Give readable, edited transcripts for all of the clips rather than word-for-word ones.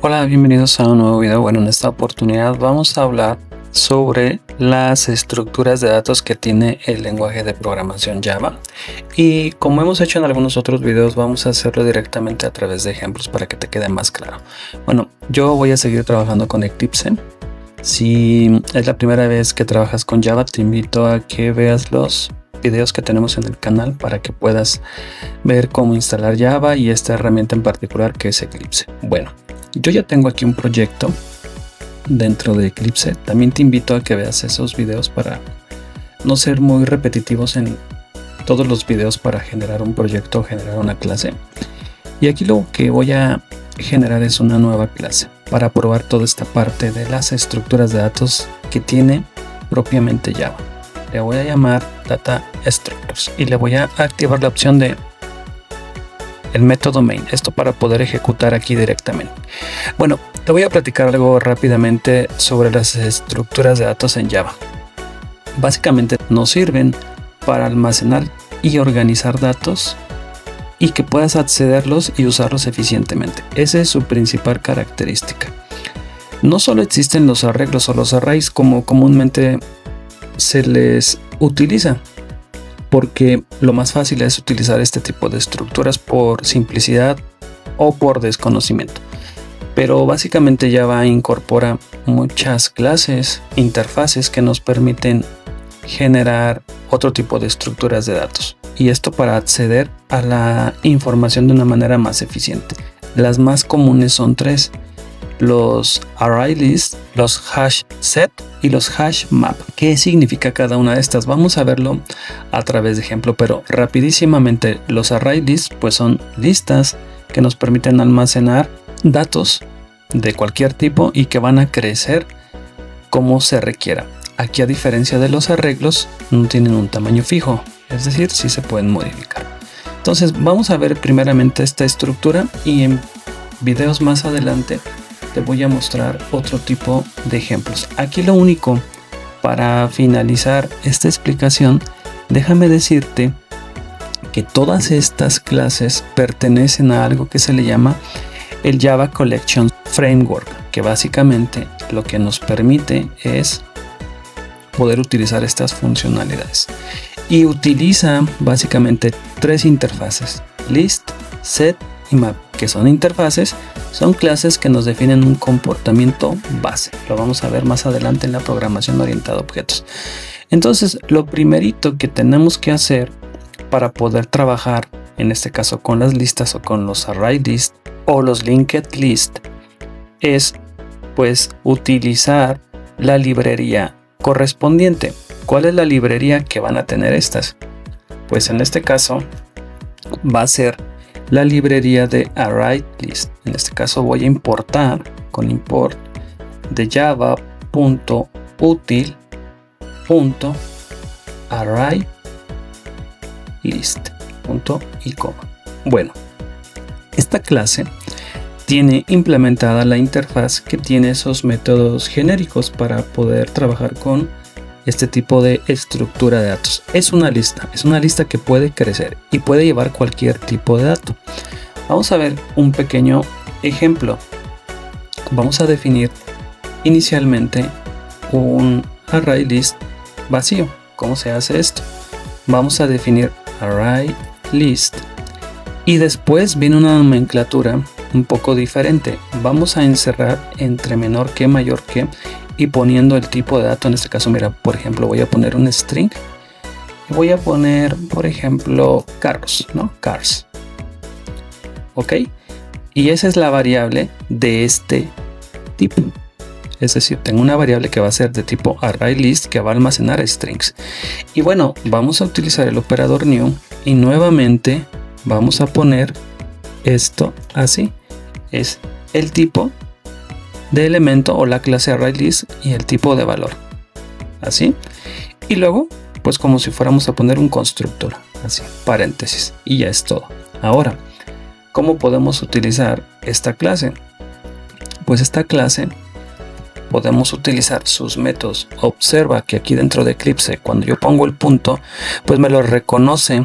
Hola, bienvenidos a un nuevo video. Bueno, en esta oportunidad vamos a hablar sobre las estructuras de datos que tiene el lenguaje de programación Java, y como hemos hecho en algunos otros videos, vamos a hacerlo directamente a través de ejemplos para que te quede más claro. Bueno, yo voy a seguir trabajando con Eclipse. Si es la primera vez que trabajas con Java, te invito a que veas los videos que tenemos en el canal para que puedas ver cómo instalar Java y esta herramienta en particular que es Eclipse. Bueno, yo ya tengo aquí un proyecto dentro de Eclipse. También te invito a que veas esos videos para no ser muy repetitivos en todos los videos para generar un proyecto o generar una clase. Y aquí lo que voy a generar es una nueva clase para probar toda esta parte de las estructuras de datos que tiene propiamente Java. Le voy a llamar Data Structures y le voy a activar la opción de el método main, esto para poder ejecutar aquí directamente. Bueno, te voy a platicar algo rápidamente sobre las estructuras de datos en Java. Básicamente nos sirven para almacenar y organizar datos y que puedas accederlos y usarlos eficientemente. Esa es su principal característica. No solo existen los arreglos o los arrays como comúnmente se les utiliza, porque lo más fácil es utilizar este tipo de estructuras por simplicidad o por desconocimiento. Pero básicamente Java incorpora muchas clases, interfaces que nos permiten generar otro tipo de estructuras de datos. Y esto para acceder a la información de una manera más eficiente. Las más comunes son tres: los array list, los hash set y los hash map. ¿Qué significa cada una de estas? Vamos a verlo a través de ejemplo, pero rapidísimamente. Los array list pues son listas que nos permiten almacenar datos de cualquier tipo y que van a crecer como se requiera. Aquí, a diferencia de los arreglos, no tienen un tamaño fijo, es decir, sí se pueden modificar. Entonces vamos a ver primeramente esta estructura y en videos más adelante te voy a mostrar otro tipo de ejemplos. Aquí lo único, para finalizar esta explicación, déjame decirte que todas estas clases pertenecen a algo que se le llama el Java Collection Framework, que básicamente lo que nos permite es poder utilizar estas funcionalidades. Y utiliza básicamente tres interfaces: list, set y map, que son interfaces, son clases que nos definen un comportamiento base. Lo vamos a ver más adelante en la programación orientada a objetos. Entonces, lo primerito que tenemos que hacer para poder trabajar, en este caso con las listas o con los array list o los linked list, es pues utilizar la librería correspondiente. ¿Cuál es la librería que van a tener estas? Pues en este caso va a ser la librería de array list. En este caso voy a importar con import de java.util.array list y coma. Bueno, esta clase tiene implementada la interfaz que tiene esos métodos genéricos para poder trabajar con este tipo de estructura de datos. Es una lista que puede crecer y puede llevar cualquier tipo de dato. Vamos a ver un pequeño ejemplo. Vamos a definir inicialmente un array list vacío. ¿Cómo se hace esto? Vamos a definir array list y después viene una nomenclatura un poco diferente. Vamos a encerrar entre menor que, mayor que, y poniendo el tipo de dato. En este caso, mira, por ejemplo, voy a poner un string y voy a poner, por ejemplo, carros, ¿no? Cars. Ok, y esa es la variable de este tipo. Es decir, tengo una variable que va a ser de tipo array list que va a almacenar strings. Y bueno, vamos a utilizar el operador new y nuevamente vamos a poner esto así. Es el tipo de elemento o la clase array list y el tipo de valor. Así. Y luego, pues como si fuéramos a poner un constructor. Así, paréntesis. Y ya es todo. Ahora, ¿cómo podemos utilizar esta clase? Pues esta clase podemos utilizar sus métodos. Observa que aquí dentro de Eclipse, cuando yo pongo el punto, pues me lo reconoce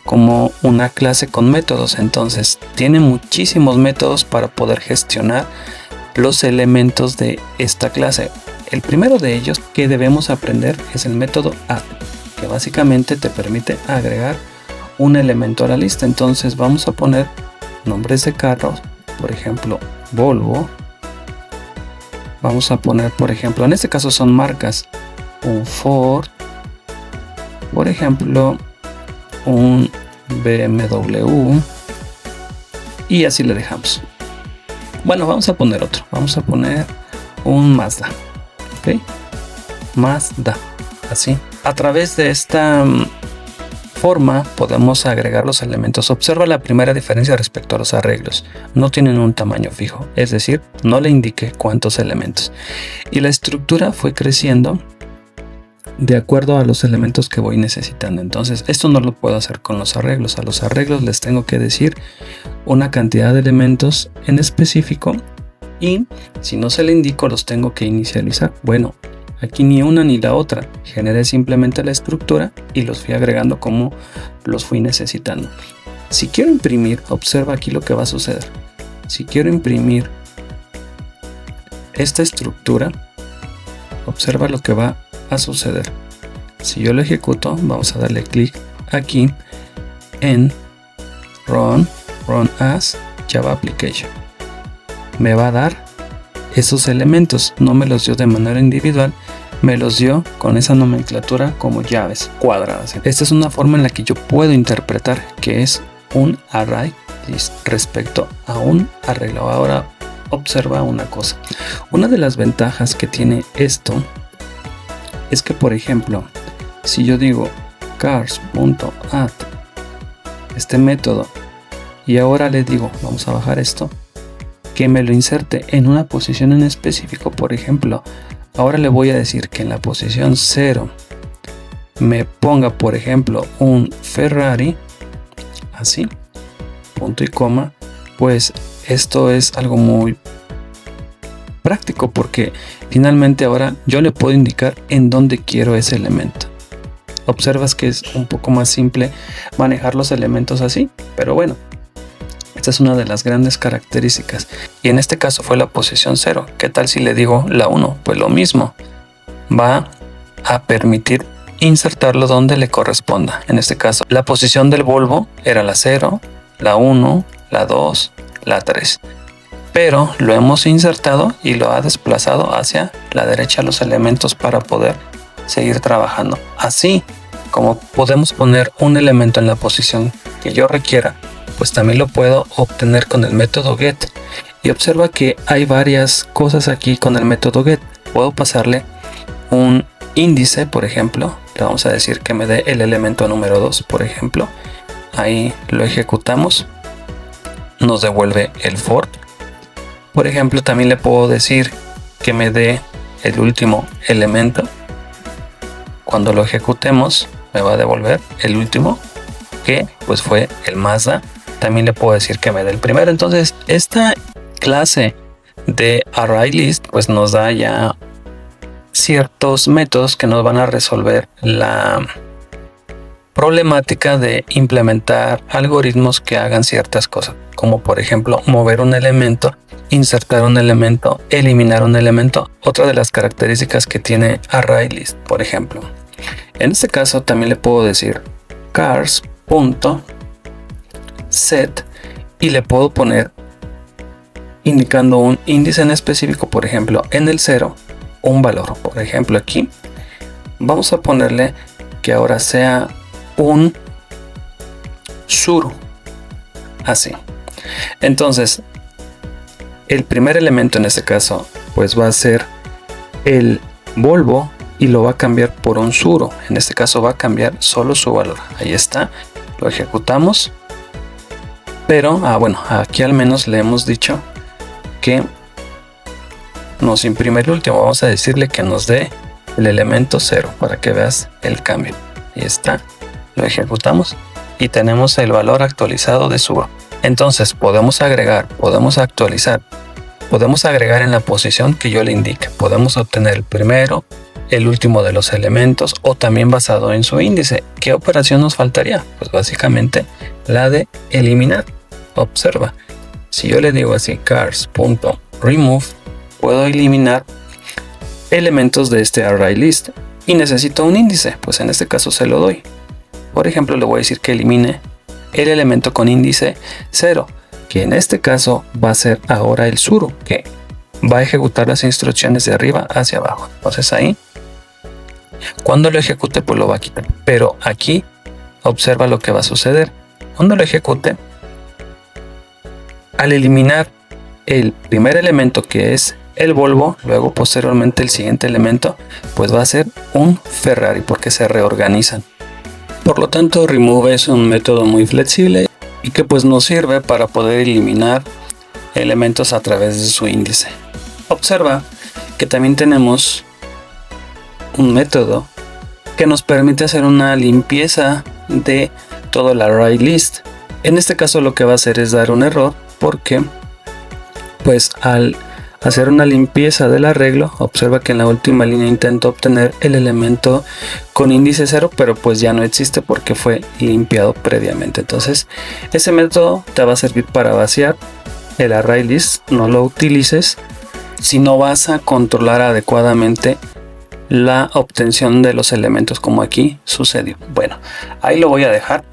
como una clase con métodos. Entonces tiene muchísimos métodos para poder gestionar los elementos de esta clase. El primero de ellos que debemos aprender es el método add, que básicamente te permite agregar un elemento a la lista. Entonces vamos a poner nombres de carros, por ejemplo Volvo. Vamos a poner, por ejemplo, en este caso son marcas, un Ford, por ejemplo un BMW, y así le dejamos. Bueno, vamos a poner otro, vamos a poner un Mazda, ¿ok? Mazda, así. A través de esta forma podemos agregar los elementos. Observa la primera diferencia respecto a los arreglos. No tienen un tamaño fijo, es decir, no le indiqué cuántos elementos. Y la estructura fue creciendo de acuerdo a los elementos que voy necesitando. Entonces, esto no lo puedo hacer con los arreglos. A los arreglos les tengo que decir una cantidad de elementos en específico y si no se le indico, los tengo que inicializar. Bueno, aquí ni una ni la otra. Generé simplemente la estructura y los fui agregando como los fui necesitando. Si quiero imprimir, observa aquí lo que va a suceder. Si quiero imprimir esta estructura, observa lo que va a suceder. Si yo lo ejecuto, vamos a darle clic aquí en Run as Java Application. Me va a dar esos elementos. No me los dio de manera individual, me los dio con esa nomenclatura como llaves cuadradas. Esta es una forma en la que yo puedo interpretar que es un array list respecto a un arreglo. Ahora observa una cosa. Una de las ventajas que tiene esto es que, por ejemplo, si yo digo cars.add este método y ahora le digo, vamos a bajar esto, que me lo inserte en una posición en específico, por ejemplo, ahora le voy a decir que en la posición 0 me ponga, por ejemplo, un Ferrari, así, punto y coma, pues esto es algo muy práctico porque finalmente ahora yo le puedo indicar en dónde quiero ese elemento. Observas que es un poco más simple manejar los elementos así, pero bueno, esta es una de las grandes características. Y en este caso fue la posición 0. ¿Qué tal si le digo la 1? Pues lo mismo, va a permitir insertarlo donde le corresponda. En este caso la posición del Volvo era la 0, la 1, la 2, la 3. Pero lo hemos insertado y lo ha desplazado hacia la derecha los elementos para poder seguir trabajando. Así como podemos poner un elemento en la posición que yo requiera, pues también lo puedo obtener con el método get. Y observa que hay varias cosas aquí con el método get. Puedo pasarle un índice, por ejemplo. Le vamos a decir que me dé el elemento número 2, por ejemplo. Ahí lo ejecutamos. Nos devuelve el Ford. Por ejemplo, también le puedo decir que me dé el último elemento. Cuando lo ejecutemos, me va a devolver el último, que pues fue el Mazda. También le puedo decir que me dé el primero. Entonces, esta clase de array list pues nos da ya ciertos métodos que nos van a resolver la problemática de implementar algoritmos que hagan ciertas cosas, como por ejemplo mover un elemento, insertar un elemento, eliminar un elemento. Otra de las características que tiene ArrayList, por ejemplo, en este caso también le puedo decir cars.set y le puedo poner indicando un índice en específico, por ejemplo en el 0 un valor. Por ejemplo aquí vamos a ponerle que ahora sea un Suru, así. Entonces el primer elemento en este caso pues va a ser el Volvo y lo va a cambiar por un Suru. En este caso va a cambiar solo su valor. Ahí está, lo ejecutamos, pero bueno, aquí al menos le hemos dicho que nos imprime el último. Vamos a decirle que nos dé el elemento 0 para que veas el cambio. Ahí está, lo ejecutamos y tenemos el valor actualizado de Suru. Entonces podemos agregar, podemos actualizar, podemos agregar en la posición que yo le indique. Podemos obtener el primero, el último de los elementos o también basado en su índice. ¿Qué operación nos faltaría? Pues básicamente la de eliminar. Observa, si yo le digo así cars.remove, puedo eliminar elementos de este array list y necesito un índice, pues en este caso se lo doy. Por ejemplo, le voy a decir que elimine el elemento con índice 0, que en este caso va a ser ahora el suru, que va a ejecutar las instrucciones de arriba hacia abajo. Entonces ahí, cuando lo ejecute, pues lo va a quitar. Pero aquí observa lo que va a suceder. Cuando lo ejecute, al eliminar el primer elemento, que es el Volvo, luego posteriormente el siguiente elemento, pues va a ser un Ferrari, porque se reorganizan. Por lo tanto, remove es un método muy flexible y que pues nos sirve para poder eliminar elementos a través de su índice. Observa que también tenemos un método que nos permite hacer una limpieza de todo el array list. En este caso lo que va a hacer es dar un error, porque pues al hacer una limpieza del arreglo, observa que en la última línea intento obtener el elemento con índice 0, pero pues ya no existe porque fue limpiado previamente. Entonces ese método te va a servir para vaciar el array list. No lo utilices si no vas a controlar adecuadamente la obtención de los elementos, como aquí sucedió. Bueno, ahí lo voy a dejar.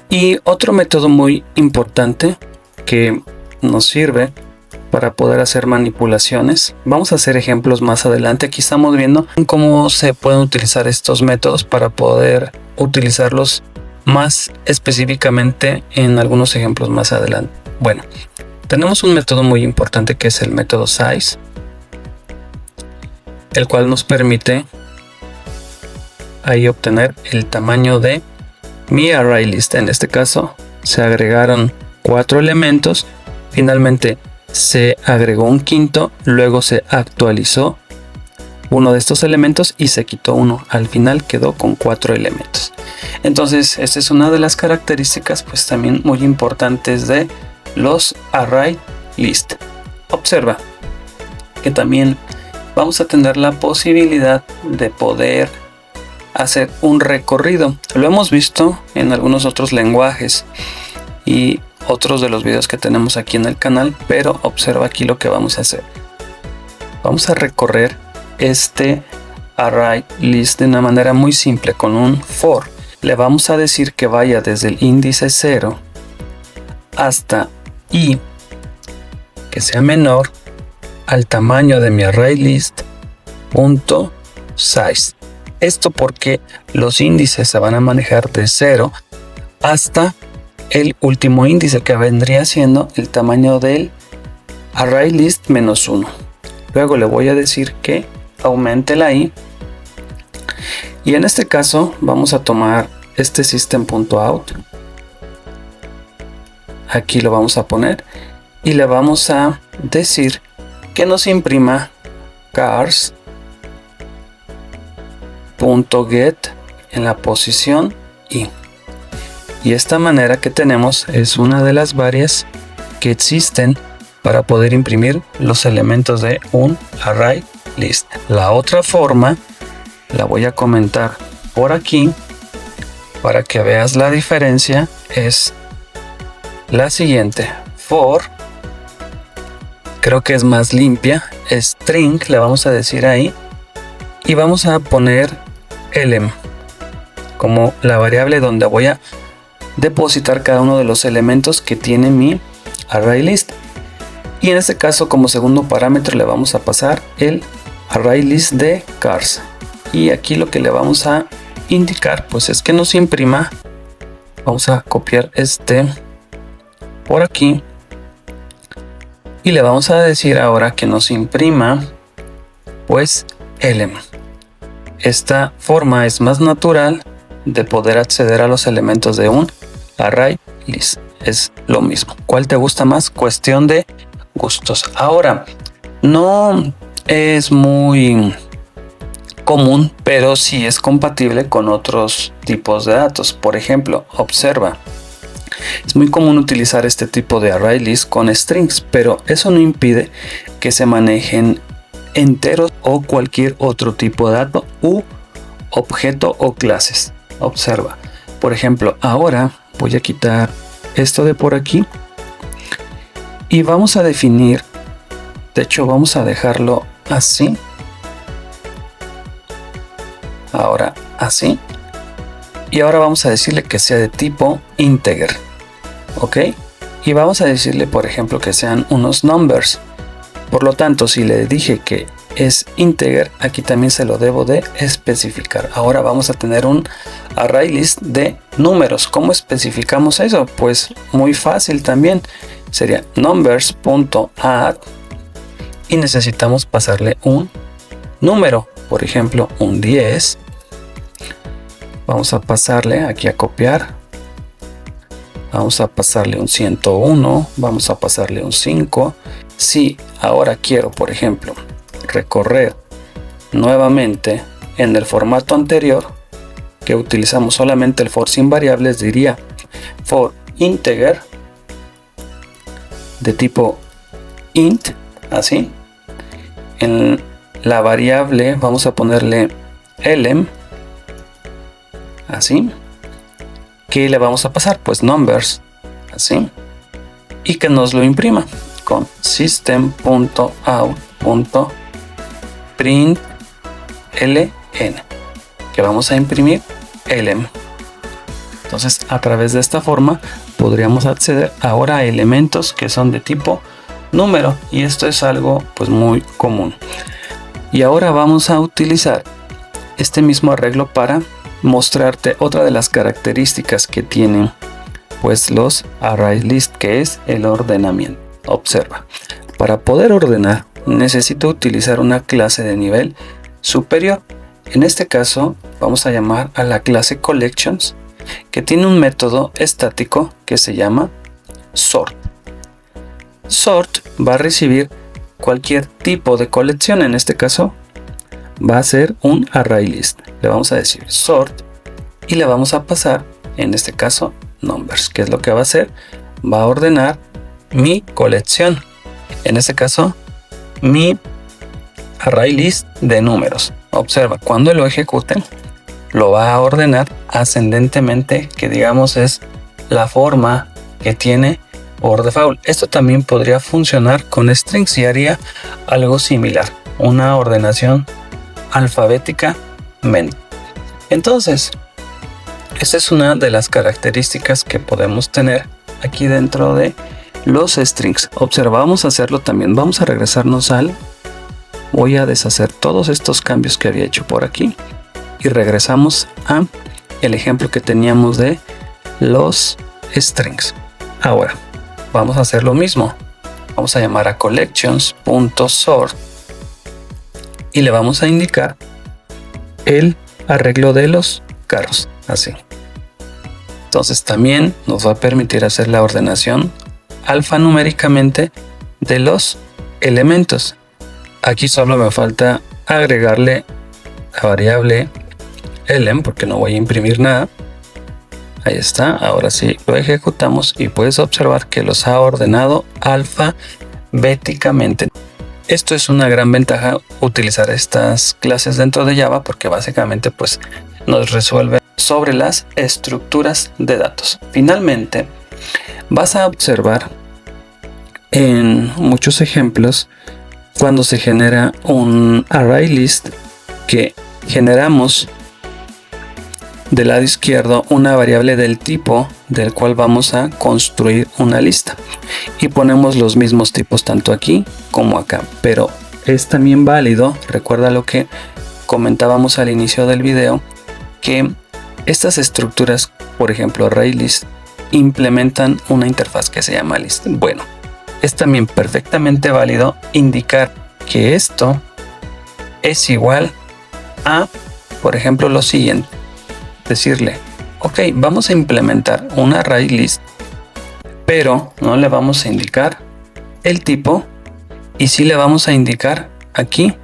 Y otro método muy importante que nos sirve para poder hacer manipulaciones, vamos a hacer ejemplos más adelante. Aquí estamos viendo cómo se pueden utilizar estos métodos para poder utilizarlos más específicamente en algunos ejemplos más adelante. Bueno, tenemos un método muy importante que es el método size, el cual nos permite ahí obtener el tamaño de mi array list. En este caso se agregaron 4 elementos, finalmente se agregó un quinto, luego se actualizó uno de estos elementos y se quitó uno. Al final quedó con 4 elementos. Entonces esta es una de las características pues también muy importantes de los array list. Observa que también vamos a tener la posibilidad de poder hacer un recorrido. Lo hemos visto en algunos otros lenguajes y otros de los videos que tenemos aquí en el canal, pero observa aquí lo que vamos a hacer. Vamos a recorrer este array list de una manera muy simple con un for. Le vamos a decir que vaya desde el índice 0 hasta i que sea menor al tamaño de mi array list punto size. Esto porque los índices se van a manejar de 0 hasta el último índice, que vendría siendo el tamaño del array list menos 1. Luego le voy a decir que aumente la i, y en este caso vamos a tomar este system.out, aquí lo vamos a poner y le vamos a decir que nos imprima cars.get en la posición i. Y esta manera que tenemos es una de las varias que existen para poder imprimir los elementos de un array list. La otra forma la voy a comentar por aquí para que veas la diferencia. Es la siguiente: for, creo que es más limpia, string le vamos a decir ahí, y vamos a poner elem como la variable donde voy a depositar cada uno de los elementos que tiene mi array list. Y en este caso, como segundo parámetro, le vamos a pasar el array list de cars. Y aquí lo que le vamos a indicar pues es que nos imprima, vamos a copiar este por aquí y le vamos a decir ahora que nos imprima pues elem. Esta forma es más natural de poder acceder a los elementos de un array list. Es lo mismo. ¿Cuál te gusta más? Cuestión de gustos. Ahora, no es muy común, pero sí es compatible con otros tipos de datos. Por ejemplo, observa, es muy común utilizar este tipo de array list con strings, pero eso no impide que se manejen enteros o cualquier otro tipo de dato u objeto o clases. Observa, por ejemplo, ahora voy a quitar esto de por aquí y vamos a definir De hecho, vamos a dejarlo así. Ahora así. Y ahora vamos a decirle que sea de tipo integer. ¿Ok? Y vamos a decirle, por ejemplo, que sean unos numbers. Por lo tanto, si le dije que es integer, aquí también se lo debo de especificar. Ahora vamos a tener un array list de números. ¿Cómo especificamos eso? Pues muy fácil también. Sería numbers.add y necesitamos pasarle un número. Por ejemplo, un 10. Vamos a pasarle aquí a copiar. Vamos a pasarle un 101. Vamos a pasarle un 5. Si ahora quiero, por ejemplo, recorrer nuevamente en el formato anterior, que utilizamos solamente el for sin variables, diría for integer de tipo int, así. En la variable vamos a ponerle elem, así. ¿Qué le vamos a pasar? Pues numbers, así. Y que nos lo imprima con system.out.println, que vamos a imprimir elem. Entonces, a través de esta forma podríamos acceder ahora a elementos que son de tipo número, y esto es algo pues muy común. Y ahora vamos a utilizar este mismo arreglo para mostrarte otra de las características que tienen pues los array list, que es el ordenamiento. Observa, para poder ordenar necesito utilizar una clase de nivel superior. En este caso vamos a llamar a la clase collections, que tiene un método estático que se llama sort. Sort va a recibir cualquier tipo de colección. En este caso va a ser un array list. Le vamos a decir sort y le vamos a pasar, en este caso, numbers. ¿Qué es lo que va a hacer? Va a ordenar mi colección, en este caso mi array list de números. Observa, cuando lo ejecute lo va a ordenar ascendentemente, que digamos es la forma que tiene por default. Esto también podría funcionar con strings y haría algo similar, una ordenación alfabéticamente. Entonces, esta es una de las características que podemos tener aquí dentro de los strings. Observa, vamos a hacerlo también. Vamos a regresarnos voy a deshacer todos estos cambios que había hecho por aquí y regresamos a el ejemplo que teníamos de los strings. Ahora vamos a hacer lo mismo. Vamos a llamar a collections.sort y le vamos a indicar el arreglo de los carros, así. Entonces también nos va a permitir hacer la ordenación alfanuméricamente de los elementos. Aquí solo me falta agregarle la variable elem, porque no voy a imprimir nada. Ahí está. Ahora sí lo ejecutamos y puedes observar que los ha ordenado alfabéticamente. Esto es una gran ventaja, utilizar estas clases dentro de Java, porque básicamente pues nos resuelve sobre las estructuras de datos. Finalmente vas a observar en muchos ejemplos cuando se genera un array list que generamos del lado izquierdo una variable del tipo del cual vamos a construir una lista y ponemos los mismos tipos tanto aquí como acá, pero es también válido, recuerda lo que comentábamos al inicio del video, que estas estructuras, por ejemplo array list, implementan una interfaz que se llama list. Bueno, es también perfectamente válido indicar que esto es igual a, por ejemplo, lo siguiente. Decirle, ok, vamos a implementar un array list, pero no le vamos a indicar el tipo y sí le vamos a indicar aquí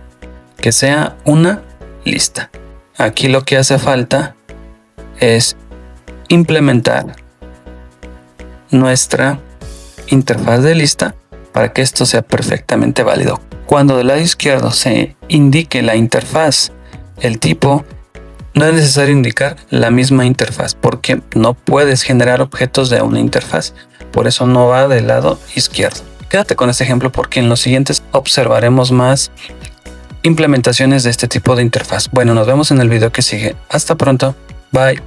que sea una lista. Aquí lo que hace falta es implementar nuestra interfaz de lista para que esto sea perfectamente válido. Cuando del lado izquierdo se indique la interfaz, el tipo, no es necesario indicar la misma interfaz porque no puedes generar objetos de una interfaz. Por eso no va del lado izquierdo. Quédate con este ejemplo porque en los siguientes observaremos más implementaciones de este tipo de interfaz. Bueno, nos vemos en el video que sigue. Hasta pronto. Bye.